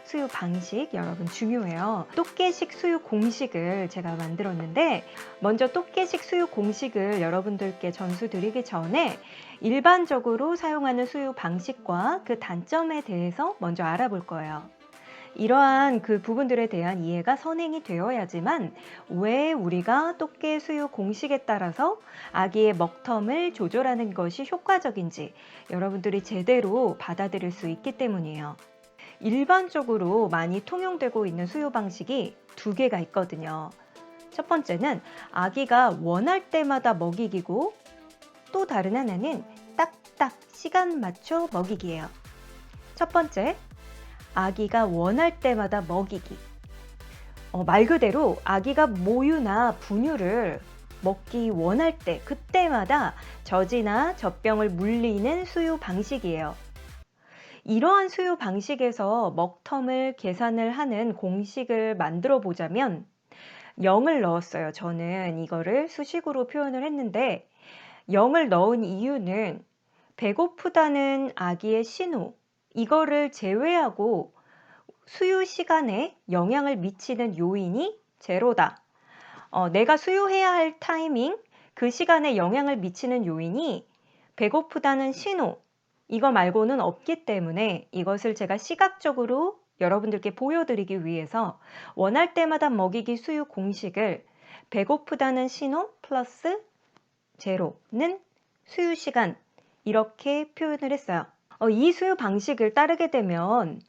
수유 방식 여러분 중요해요. 똑개식 수유 공식을 제가 만들었는데 먼저 똑개식 수유 공식을 여러분들께 전수드리기 전에 일반적으로 사용하는 수유 방식과 그 단점에 대해서 먼저 알아볼 거예요. 이러한 그 부분들에 대한 이해가 선행이 되어야지만 왜 우리가 똑개 수유 공식에 따라서 아기의 먹텀을 조절하는 것이 효과적인지 여러분들이 제대로 받아들일 수 있기 때문이에요. 일반적으로 많이 통용되고 있는 수유 방식이 두 개가 있거든요. 첫 번째는 아기가 원할 때마다 먹이기고 또 다른 하나는 딱딱 시간 맞춰 먹이기예요. 첫 번째, 아기가 원할 때마다 먹이기. 말 그대로 아기가 모유나 분유를 먹기 원할 때 그때마다 젖이나 젖병을 물리는 수유 방식이에요. 이러한 수유 방식에서 먹텀을 계산을 하는 공식을 만들어 보자면 0을 넣었어요. 저는 이거를 수식으로 표현을 했는데 0을 넣은 이유는 배고프다는 아기의 신호, 이거를 제외하고 수유 시간에 영향을 미치는 요인이 제로다. 내가 수유해야 할 타이밍, 그 시간에 영향을 미치는 요인이 배고프다는 신호, 이거 말고는 없기 때문에 이것을 제가 시각적으로 여러분들께 보여드리기 위해서 원할 때마다 먹이기 수유 공식을 배고프다는 신호 플러스 제로는 수유 시간, 이렇게 표현을 했어요. 이 수유 방식을 따르게 되면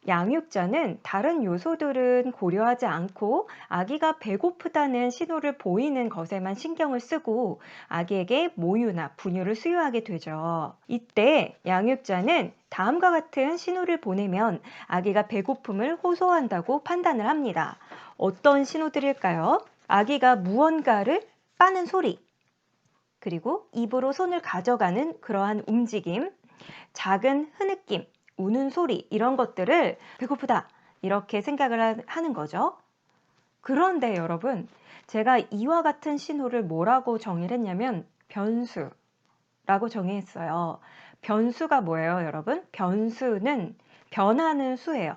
양육자는 다른 요소들은 고려하지 않고 아기가 배고프다는 신호를 보이는 것에만 신경을 쓰고 아기에게 모유나 분유를 수유하게 되죠. 이때 양육자는 다음과 같은 신호를 보내면 아기가 배고픔을 호소한다고 판단을 합니다. 어떤 신호들일까요? 아기가 무언가를 빠는 소리, 그리고 입으로 손을 가져가는 그러한 움직임, 작은 흐느낌, 우는 소리, 이런 것들을 배고프다 이렇게 생각을 하는 거죠. 그런데 여러분, 제가 이와 같은 신호를 뭐라고 정의를 했냐면 변수라고 정의했어요. 변수가 뭐예요, 여러분? 변수는 변하는 수예요.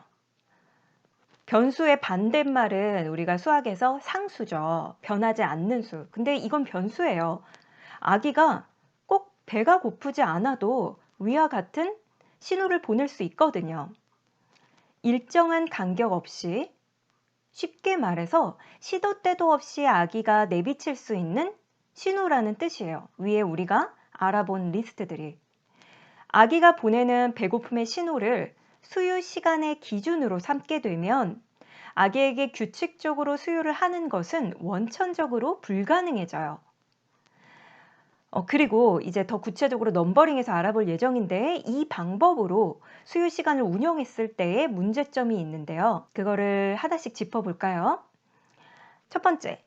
변수의 반대말은 우리가 수학에서 상수죠. 변하지 않는 수. 근데 이건 변수예요. 아기가 꼭 배가 고프지 않아도 위와 같은 신호를 보낼 수 있거든요. 일정한 간격 없이, 쉽게 말해서 시도 때도 없이 아기가 내비칠 수 있는 신호라는 뜻이에요. 위에 우리가 알아본 리스트들이. 아기가 보내는 배고픔의 신호를 수유 시간의 기준으로 삼게 되면 아기에게 규칙적으로 수유를 하는 것은 원천적으로 불가능해져요. 그리고 이제 더 구체적으로 넘버링해서 알아볼 예정인데 이 방법으로 수유 시간을 운영했을 때의 문제점이 있는데요. 그거를 하나씩 짚어볼까요? 첫 번째,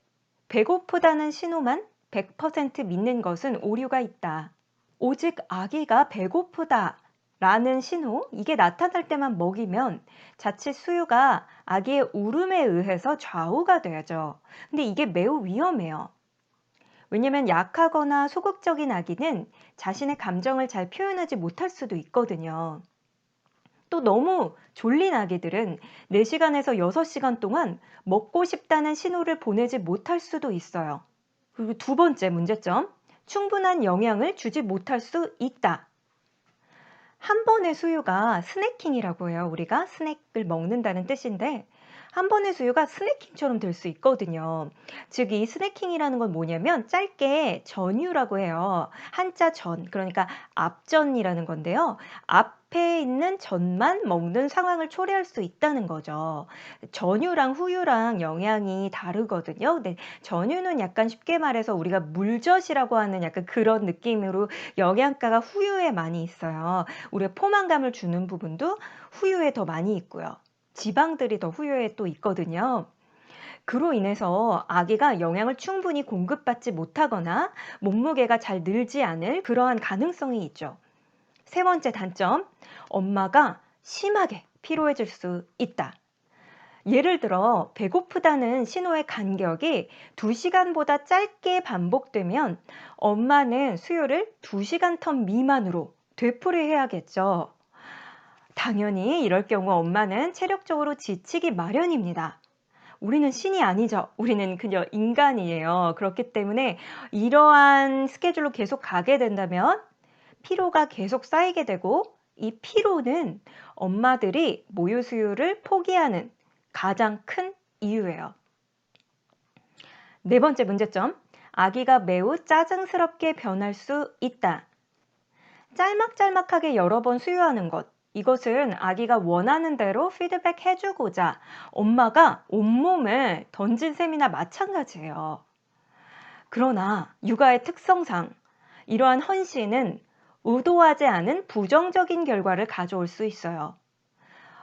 배고프다는 신호만 100% 믿는 것은 오류가 있다. 오직 아기가 배고프다 라는 신호, 이게 나타날 때만 먹이면 자칫 수유가 아기의 울음에 의해서 좌우가 되죠. 근데 이게 매우 위험해요. 왜냐면 약하거나 소극적인 아기는 자신의 감정을 잘 표현하지 못할 수도 있거든요. 또 너무 졸린 아기들은 4시간에서 6시간 동안 먹고 싶다는 신호를 보내지 못할 수도 있어요. 그리고 두 번째 문제점, 충분한 영양을 주지 못할 수 있다. 한 번의 수유가 스낵킹이라고 해요. 우리가 스낵을 먹는다는 뜻인데 한 번의 수유가 스낵킹처럼 될 수 있거든요. 즉 이 스낵킹이라는 건 뭐냐면 짧게 전유라고 해요. 한자 전, 그러니까 앞전이라는 건데요. 앞에 있는 전만 먹는 상황을 초래할 수 있다는 거죠. 전유랑 후유랑 영양이 다르거든요. 근데 전유는 약간 쉽게 말해서 우리가 물젖이라고 하는 약간 그런 느낌으로 영양가가 후유에 많이 있어요. 우리가 포만감을 주는 부분도 후유에 더 많이 있고요. 지방들이 더 후유에 또 있거든요. 그로 인해서 아기가 영양을 충분히 공급받지 못하거나 몸무게가 잘 늘지 않을 그러한 가능성이 있죠. 세 번째 단점, 엄마가 심하게 피로해질 수 있다. 예를 들어 배고프다는 신호의 간격이 2시간보다 짧게 반복되면 엄마는 수유를 2시간 텀 미만으로 되풀이해야겠죠. 당연히 이럴 경우 엄마는 체력적으로 지치기 마련입니다. 우리는 신이 아니죠. 우리는 그저 인간이에요. 그렇기 때문에 이러한 스케줄로 계속 가게 된다면 피로가 계속 쌓이게 되고, 이 피로는 엄마들이 모유 수유를 포기하는 가장 큰 이유예요. 네 번째 문제점, 아기가 매우 짜증스럽게 변할 수 있다. 짤막짤막하게 여러 번 수유하는 것, 이것은 아기가 원하는 대로 피드백 해주고자 엄마가 온몸을 던진 셈이나 마찬가지예요. 그러나 육아의 특성상 이러한 헌신은 의도하지 않은 부정적인 결과를 가져올 수 있어요.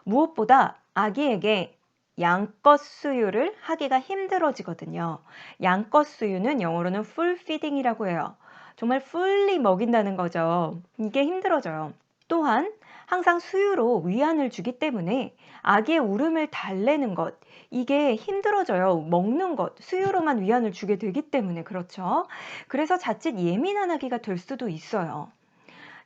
무엇보다 아기에게 양껏 수유를 하기가 힘들어지거든요. 양껏 수유는 영어로는 full feeding이라고 해요. 정말 fully 먹인다는 거죠. 이게 힘들어져요. 또한 항상 수유로 위안을 주기 때문에 아기의 울음을 달래는 것, 이게 힘들어져요. 먹는 것, 수유로만 위안을 주게 되기 때문에. 그렇죠. 그래서 자칫 예민한 아기가 될 수도 있어요.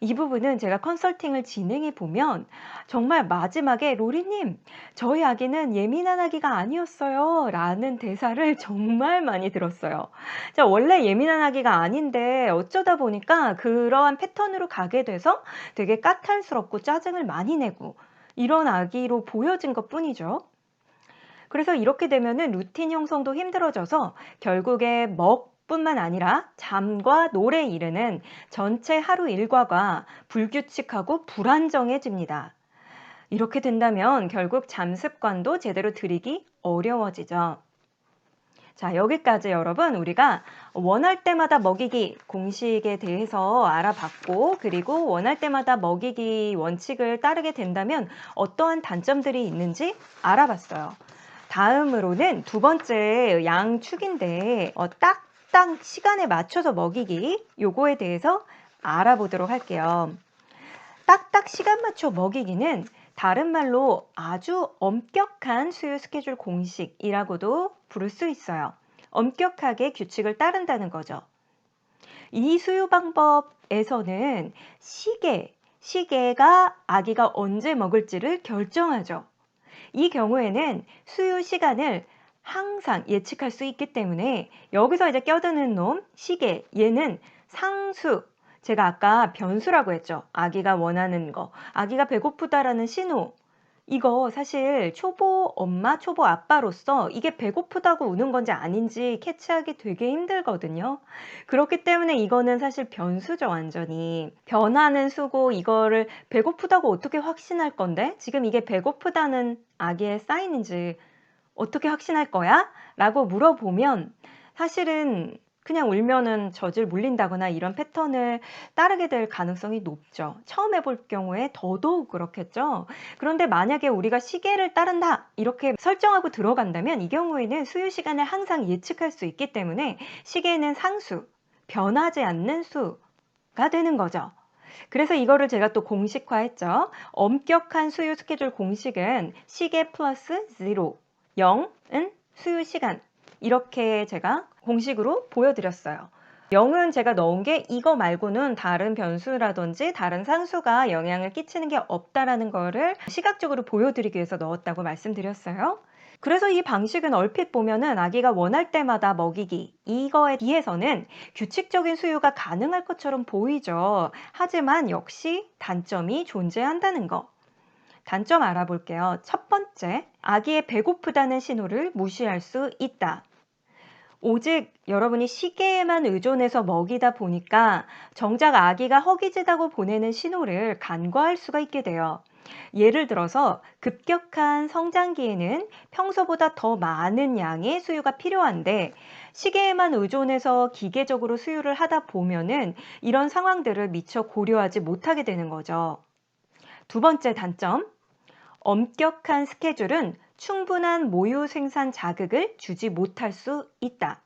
이 부분은 제가 컨설팅을 진행해 보면 정말 마지막에 로리님, 저희 아기는 예민한 아기가 아니었어요 라는 대사를 정말 많이 들었어요. 자, 원래 예민한 아기가 아닌데 어쩌다 보니까 그러한 패턴으로 가게 돼서 되게 까탈스럽고 짜증을 많이 내고 이런 아기로 보여진 것 뿐이죠. 그래서 이렇게 되면은 루틴 형성도 힘들어져서 결국에 뿐만 아니라 잠과 놀에 이르는 전체 하루 일과가 불규칙하고 불안정해집니다. 이렇게 된다면 결국 잠 습관도 제대로 들이기 어려워지죠. 자, 여기까지 여러분 우리가 원할 때마다 먹이기 공식에 대해서 알아봤고, 그리고 원할 때마다 먹이기 원칙을 따르게 된다면 어떠한 단점들이 있는지 알아봤어요. 다음으로는 두 번째 양축인데 딱딱 시간에 맞춰서 먹이기, 요거에 대해서 알아보도록 할게요. 딱딱 시간 맞춰 먹이기는 다른 말로 아주 엄격한 수유 스케줄 공식이라고도 부를 수 있어요. 엄격하게 규칙을 따른다는 거죠. 이 수유 방법에서는 시계가 아기가 언제 먹을지를 결정하죠. 이 경우에는 수유 시간을 항상 예측할 수 있기 때문에 여기서 이제 껴드는 놈, 시계, 얘는 상수, 제가 아까 변수라고 했죠. 아기가 원하는 거, 아기가 배고프다라는 신호. 이거 사실 초보 엄마, 초보 아빠로서 이게 배고프다고 우는 건지 아닌지 캐치하기 되게 힘들거든요. 그렇기 때문에 이거는 사실 변수죠, 완전히. 변하는 수고, 이거를 배고프다고 어떻게 확신할 건데? 지금 이게 배고프다는 아기의 사인인지 어떻게 확신할 거야? 라고 물어보면 사실은 그냥 울면은 젖을 물린다거나 이런 패턴을 따르게 될 가능성이 높죠. 처음 해볼 경우에 더더욱 그렇겠죠. 그런데 만약에 우리가 시계를 따른다 이렇게 설정하고 들어간다면 이 경우에는 수유 시간을 항상 예측할 수 있기 때문에 시계는 상수, 변하지 않는 수가 되는 거죠. 그래서 이거를 제가 또 공식화했죠. 엄격한 수유 스케줄 공식은 시계 플러스 0은 수유 시간, 이렇게 제가 공식으로 보여드렸어요. 0은 제가 넣은 게 이거 말고는 다른 변수라든지 다른 상수가 영향을 끼치는 게 없다라는 거를 시각적으로 보여드리기 위해서 넣었다고 말씀드렸어요. 그래서 이 방식은 얼핏 보면은 아기가 원할 때마다 먹이기, 이거에 비해서는 규칙적인 수유가 가능할 것처럼 보이죠. 하지만 역시 단점이 존재한다는 거. 단점 알아볼게요. 첫 번째, 아기의 배고프다는 신호를 무시할 수 있다. 오직 여러분이 시계에만 의존해서 먹이다 보니까 정작 아기가 허기지다고 보내는 신호를 간과할 수가 있게 돼요. 예를 들어서 급격한 성장기에는 평소보다 더 많은 양의 수유가 필요한데 시계에만 의존해서 기계적으로 수유를 하다 보면은 이런 상황들을 미처 고려하지 못하게 되는 거죠. 두 번째 단점, 엄격한 스케줄은 충분한 모유 생산 자극을 주지 못할 수 있다.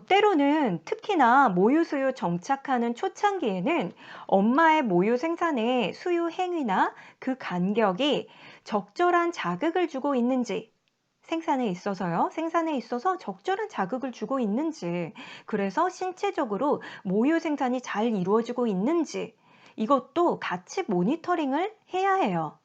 때로는 특히나 모유 수유 정착하는 초창기에는 엄마의 모유 생산에 수유 행위나 그 간격이 적절한 자극을 주고 있는지, 생산에 있어서 적절한 자극을 주고 있는지, 그래서 신체적으로 모유 생산이 잘 이루어지고 있는지, 이것도 같이 모니터링을 해야 해요.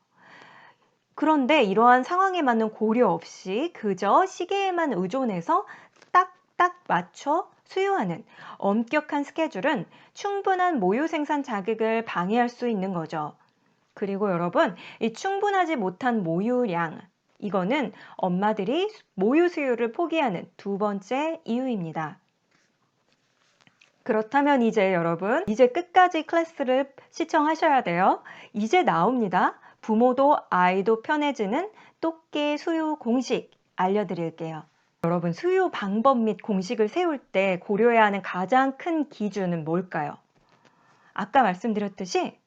그런데 이러한 상황에 맞는 고려 없이 그저 시계에만 의존해서 딱딱 맞춰 수유하는 엄격한 스케줄은 충분한 모유 생산 자극을 방해할 수 있는 거죠. 그리고 여러분, 이 충분하지 못한 모유량, 이거는 엄마들이 모유 수유를 포기하는 두 번째 이유입니다. 그렇다면 이제 여러분, 이제 끝까지 클래스를 시청하셔야 돼요. 이제 나옵니다. 부모도 아이도 편해지는 똑개 수유 공식 알려드릴게요. 여러분, 수유 방법 및 공식을 세울 때 고려해야 하는 가장 큰 기준은 뭘까요? 아까 말씀드렸듯이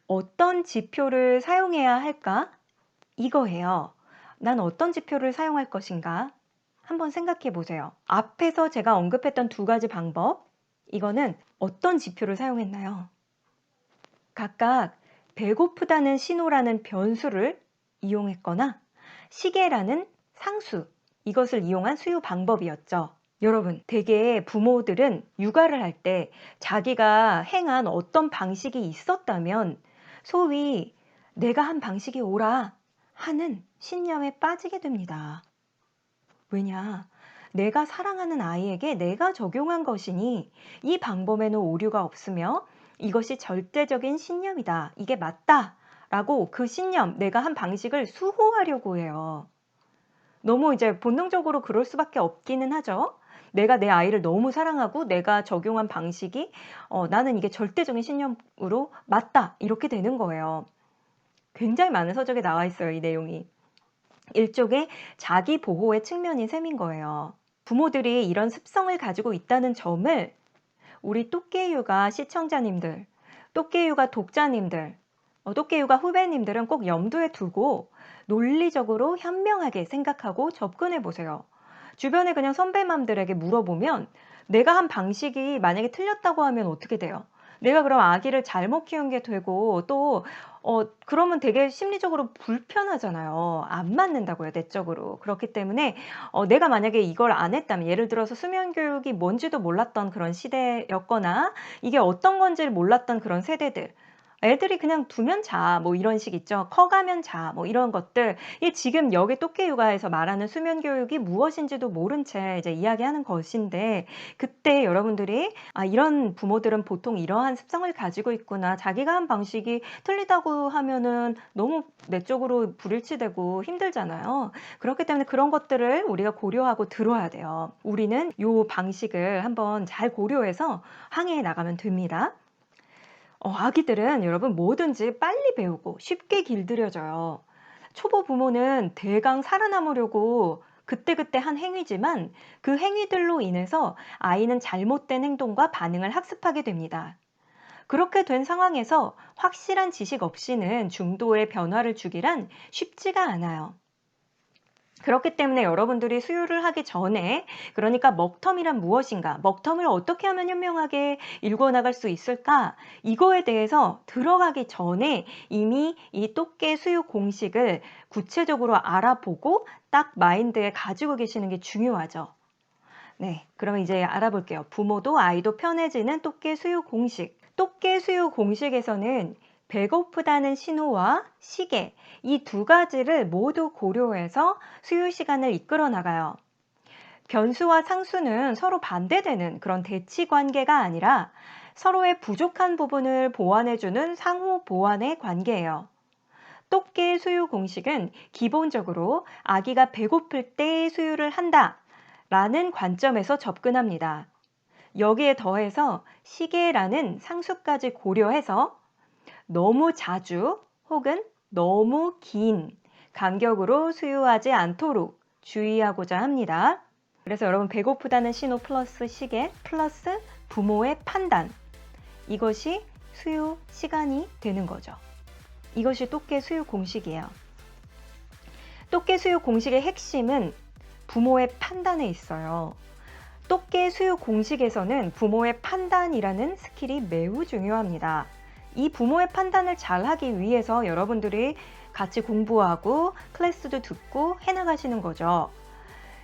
어떤 지표를 사용해야 할까? 이거예요. 난 어떤 지표를 사용할 것인가? 한번 생각해 보세요. 앞에서 제가 언급했던 두 가지 방법, 이거는 어떤 지표를 사용했나요? 각각 배고프다는 신호라는 변수를 이용했거나 시계라는 상수, 이것을 이용한 수유 방법이었죠. 여러분, 대개 부모들은 육아를 할 때 자기가 행한 어떤 방식이 있었다면 소위 내가 한 방식이 옳아 하는 신념에 빠지게 됩니다. 왜냐? 내가 사랑하는 아이에게 내가 적용한 것이니 이 방법에는 오류가 없으며 이것이 절대적인 신념이다. 이게 맞다. 라고 그 신념, 내가 한 방식을 수호하려고 해요. 너무 이제 본능적으로 그럴 수밖에 없기는 하죠. 내가 내 아이를 너무 사랑하고 내가 적용한 방식이 나는 이게 절대적인 신념으로 맞다. 이렇게 되는 거예요. 굉장히 많은 서적에 나와 있어요. 이 내용이. 일종의 자기 보호의 측면인 셈인 거예요. 부모들이 이런 습성을 가지고 있다는 점을 우리 똑개육아 시청자님들, 똑개육아 독자님들, 똑개육아 후배님들은 꼭 염두에 두고 논리적으로 현명하게 생각하고 접근해 보세요. 주변에 그냥 선배맘들에게 물어보면 내가 한 방식이 만약에 틀렸다고 하면 어떻게 돼요? 내가 그럼 아기를 잘못 키운 게 되고 또 그러면 되게 심리적으로 불편하잖아요. 안 맞는다고요, 내적으로. 그렇기 때문에 내가 만약에 이걸 안 했다면 예를 들어서 수면 교육이 뭔지도 몰랐던 그런 시대였거나 이게 어떤 건지를 몰랐던 그런 세대들, 애들이 그냥 두면 자, 뭐 이런 식 있죠. 커가면 자, 뭐 이런 것들. 이 지금 여기 똑개 육아에서 말하는 수면 교육이 무엇인지도 모른 채 이제 이야기하는 것인데, 그때 여러분들이 이런 부모들은 보통 이러한 습성을 가지고 있구나. 자기가 한 방식이 틀리다고 하면은 너무 내적으로 불일치되고 힘들잖아요. 그렇기 때문에 그런 것들을 우리가 고려하고 들어야 돼요. 우리는 요 방식을 한번 잘 고려해서 항해해 나가면 됩니다. 아기들은 여러분 뭐든지 빨리 배우고 쉽게 길들여져요. 초보 부모는 대강 살아남으려고 그때그때 한 행위지만 그 행위들로 인해서 아이는 잘못된 행동과 반응을 학습하게 됩니다. 그렇게 된 상황에서 확실한 지식 없이는 중도의 변화를 주기란 쉽지가 않아요. 그렇기 때문에 여러분들이 수유를 하기 전에, 그러니까 먹텀이란 무엇인가, 먹텀을 어떻게 하면 현명하게 일궈나갈 수 있을까, 이거에 대해서 들어가기 전에 이미 이 똑개 수유 공식을 구체적으로 알아보고 딱 마인드에 가지고 계시는 게 중요하죠. 네, 그럼 이제 알아볼게요. 부모도 아이도 편해지는 똑개 수유 공식. 똑개 수유 공식에서는 배고프다는 신호와 시계, 이 두 가지를 모두 고려해서 수유 시간을 이끌어 나가요. 변수와 상수는 서로 반대되는 그런 대치 관계가 아니라 서로의 부족한 부분을 보완해주는 상호 보완의 관계예요. 똑개 수유 공식은 기본적으로 아기가 배고플 때 수유를 한다 라는 관점에서 접근합니다. 여기에 더해서 시계라는 상수까지 고려해서 너무 자주 혹은 너무 긴 간격으로 수유하지 않도록 주의하고자 합니다. 그래서 여러분, 배고프다는 신호 플러스 시계 플러스 부모의 판단, 이것이 수유 시간이 되는 거죠. 이것이 똑개 수유 공식이에요. 똑개 수유 공식의 핵심은 부모의 판단에 있어요. 똑개 수유 공식에서는 부모의 판단이라는 스킬이 매우 중요합니다. 이 부모의 판단을 잘하기 위해서 여러분들이 같이 공부하고 클래스도 듣고 해나가시는 거죠.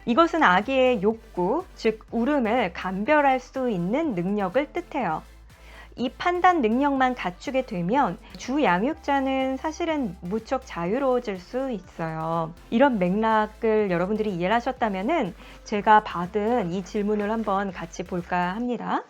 이것은 아기의 욕구, 즉 울음을 감별할 수 있는 능력을 뜻해요. 이 판단 능력만 갖추게 되면 주 양육자는 사실은 무척 자유로워질 수 있어요. 이런 맥락을 여러분들이 이해를 하셨다면은 제가 받은 이 질문을 한번 같이 볼까 합니다.